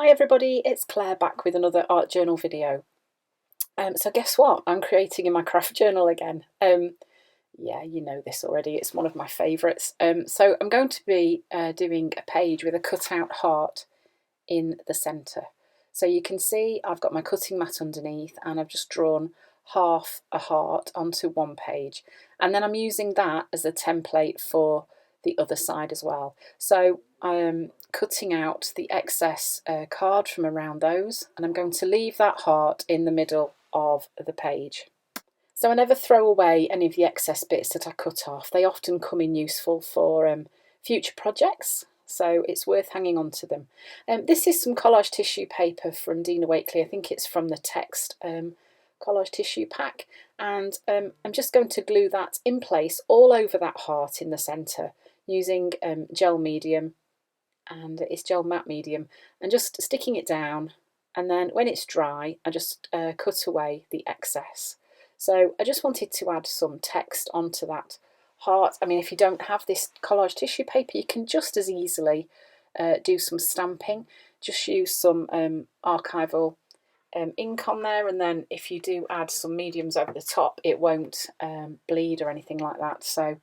Hi everybody, it's Claire back with another art journal video. So guess what? I'm creating in my craft journal again. Yeah, you know this already, it's one of my favourites. So I'm going to be doing a page with a cutout heart in the centre. So you can see I've got my cutting mat underneath and I've just drawn half a heart onto one page. And then I'm using that as a template for the other side as well. So I am cutting out the excess card from around those, and I'm going to leave that heart in the middle of the page. So I never throw away any of the excess bits that I cut off. They often come in useful for future projects, so it's worth hanging on to them. This is some collage tissue paper from Dina Wakley. I think it's from the text collage tissue pack, and I'm just going to glue that in place all over that heart in the centre using gel medium, and it's gel matte medium, and just sticking it down, and then when it's dry I just cut away the excess. So I just wanted to add some text onto that heart. I mean, if you don't have this collage tissue paper, you can just as easily do some stamping. Just use some archival ink on there, and then if you do add some mediums over the top, it won't bleed or anything like that, so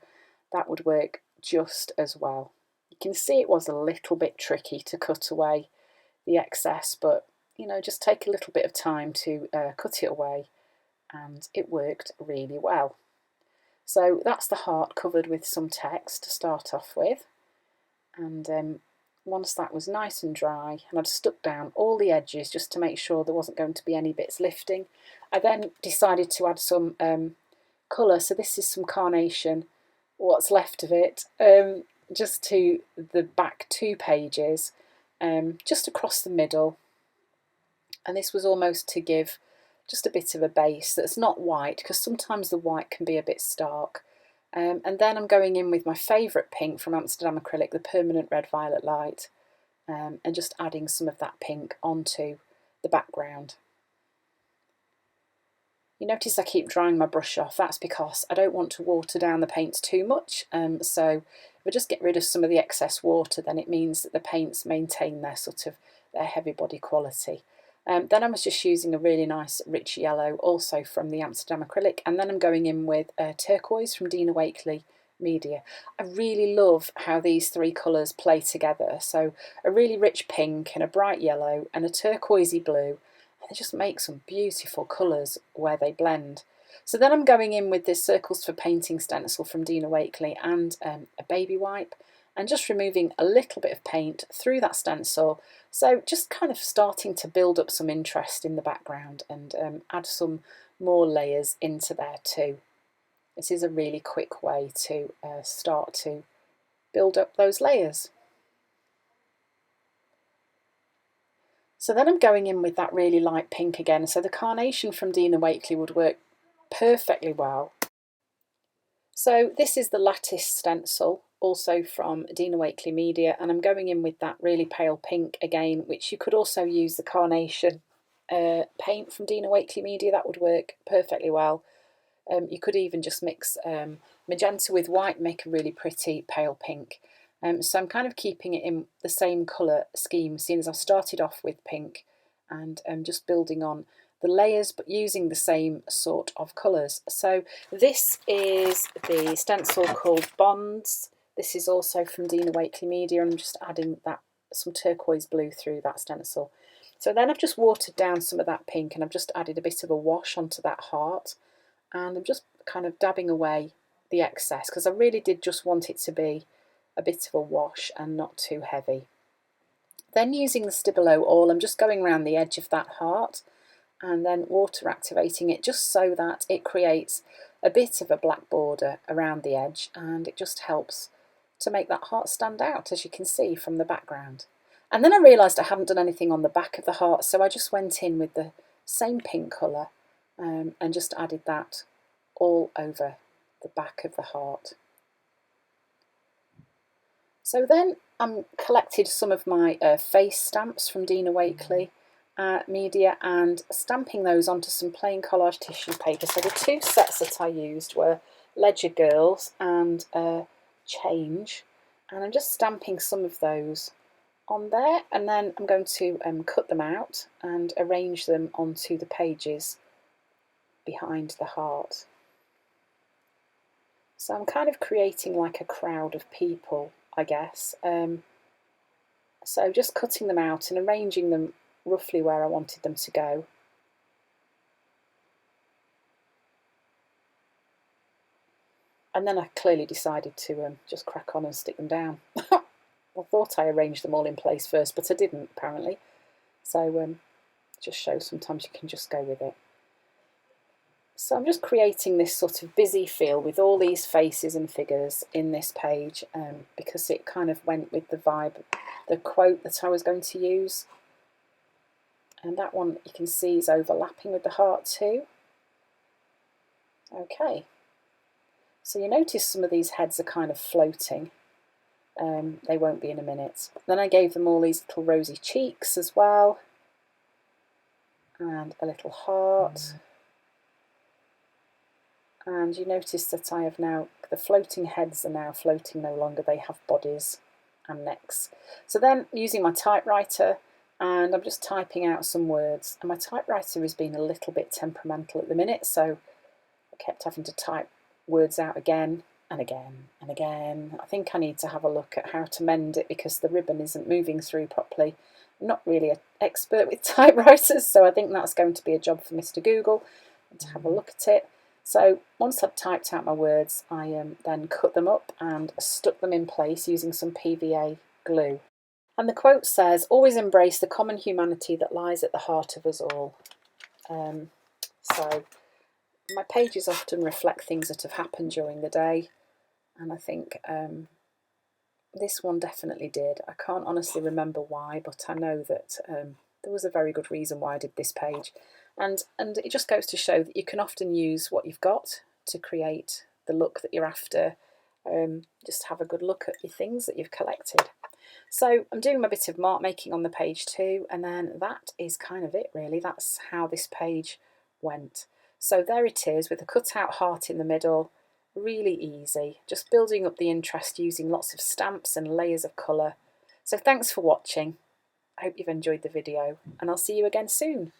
that would work just as well. You can see it was a little bit tricky to cut away the excess, but you know, just take a little bit of time to cut it away, and it worked really well. So that's the heart covered with some text to start off with, and once that was nice and dry and I'd stuck down all the edges just to make sure there wasn't going to be any bits lifting, I then decided to add some colour. So this is some carnation, what's left of it, just to the back two pages, just across the middle, and this was almost to give just a bit of a base that's not white, because sometimes the white can be a bit stark. And then I'm going in with my favourite pink from Amsterdam Acrylic, the Permanent Red Violet Light, and just adding some of that pink onto the background. You notice I keep drying my brush off. That's because I don't want to water down the paints too much, so if I just get rid of some of the excess water, then it means that the paints maintain their their heavy body quality. Then I was just using a really nice rich yellow, also from the Amsterdam Acrylic, and then I'm going in with turquoise from Dina Wakley Media. I really love how these three colours play together, so a really rich pink and a bright yellow and a turquoisey blue. They just make some beautiful colours where they blend. So then I'm going in with this Circles for Painting stencil from Dina Wakley and a baby wipe, and just removing a little bit of paint through that stencil. So just kind of starting to build up some interest in the background and add some more layers into there too. This is a really quick way to start to build up those layers. So then I'm going in with that really light pink again. So the carnation from Dina Wakley would work perfectly well. So this is the lattice stencil, also from Dina Wakley Media, and I'm going in with that really pale pink again, which you could also use the carnation paint from Dina Wakley Media. That would work perfectly well. You could even just mix magenta with white, make a really pretty pale pink. So I'm kind of keeping it in the same colour scheme, seeing as I've started off with pink, and just building on the layers but using the same sort of colours. So this is the stencil called Bonds. This is also from Dina Wakley Media. I'm just adding some turquoise blue through that stencil. So then I've just watered down some of that pink and I've just added a bit of a wash onto that heart, and I'm just kind of dabbing away the excess because I really did just want it to be a bit of a wash and not too heavy. Then using the Stabilo oil, I'm just going around the edge of that heart and then water activating it just so that it creates a bit of a black border around the edge, and it just helps to make that heart stand out, as you can see from the background. And then I realised I hadn't done anything on the back of the heart, so I just went in with the same pink colour and just added that all over the back of the heart. So then I collected some of my face stamps from Dina Wakley Media and stamping those onto some plain collage tissue paper. So the two sets that I used were Ledger Girls and Change, and I'm just stamping some of those on there, and then I'm going to cut them out and arrange them onto the pages behind the heart. So I'm kind of creating like a crowd of people, I guess. So just cutting them out and arranging them roughly where I wanted them to go. And then I clearly decided to just crack on and stick them down. I thought I arranged them all in place first, but I didn't, apparently. So just shows sometimes you can just go with it. So I'm just creating this sort of busy feel with all these faces and figures in this page because it kind of went with the vibe, the quote that I was going to use. And that one you can see is overlapping with the heart too. Okay. So you notice some of these heads are kind of floating. They won't be in a minute. Then I gave them all these little rosy cheeks as well. And a little heart. And you notice that I have now, the floating heads are now floating no longer, they have bodies and necks. So then using my typewriter, and I'm just typing out some words, and my typewriter is being a little bit temperamental at the minute, so I kept having to type words out again and again and again. I think I need to have a look at how to mend it because the ribbon isn't moving through properly. I'm not really an expert with typewriters, so I think that's going to be a job for Mr. Google to have a look at it. So once I've typed out my words, I then cut them up and stuck them in place using some PVA glue. And the quote says, "Always embrace the common humanity that lies at the heart of us all." So my pages often reflect things that have happened during the day, and I think this one definitely did. I can't honestly remember why, but I know that there was a very good reason why I did this page. And it just goes to show that you can often use what you've got to create the look that you're after. Just have a good look at your things that you've collected. So I'm doing my bit of mark making on the page too, and then that is kind of it really. That's how this page went. So there it is with a cut-out heart in the middle. Really easy, just building up the interest using lots of stamps and layers of colour. So thanks for watching. I hope you've enjoyed the video, and I'll see you again soon.